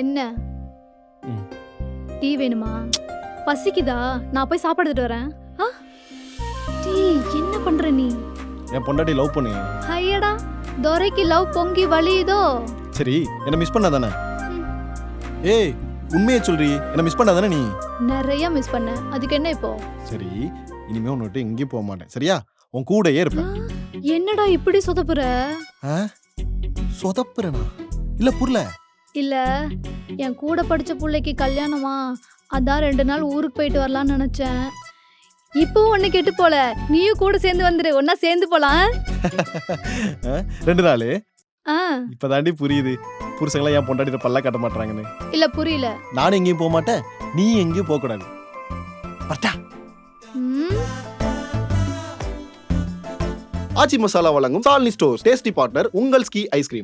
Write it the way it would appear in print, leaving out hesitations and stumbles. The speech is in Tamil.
என்ன ம். டீ வேணுமா? பசிக்குதா? நான் போய் சாப்பாடு எடுத்துட்டு வரேன். ஆ? டீ என்ன பண்ற நீ? என் பொண்டாட்டி லவ் பண்ணு. ஐயடா, துரைக்கு லவ் பொங்கி வழியுதோ? சரி, என்ன மிஸ் பண்ணாதானே? ம். ஏய், உண்மையை சொல்றி, என்ன மிஸ் பண்ணாதானே நீ? நிறைய மிஸ் பண்ண. அதுக்கு என்ன இப்போ? சரி, இனிமே உன்னை விட்டு எங்கேயும் போக மாட்டேன். சரியா? உன் கூடயே ஆ, இருப்பேன். என்னடா இப்படி சொதப்புற? சொதப்புறனா? இல்ல புரியல. இல்ல, என் கூட படிச்ச புள்ளைக்கு கல்யாணமா, அதான் 2 நாள் ஊருக்கு போயிட்டு வரலாம்னு நினைச்சேன். இப்போ ஒண்ணு கெட்டு போல, நீயும் கூட சேர்ந்து வந்துரு, ஒன்னா சேர்ந்து போலாம். 2 நாள் ஆ, இப்பதாண்டி புரியுது. புருஷங்களா என் பொண்டாட்டிட்ட பல்ல கட்ட மாட்டாங்கன்னு. இல்ல புரியல. நானும் எங்கேயும் போக மாட்டேன், நீ எங்கேயும் போக கூடாது. பட்டா. ம், ஆச்சி மசாலா வழங்கும் சாலினி ஸ்டோர்ஸ் டேஸ்டி பார்ட்னர் உங்கள் ஸ்கி ஐஸ்கிரீம்.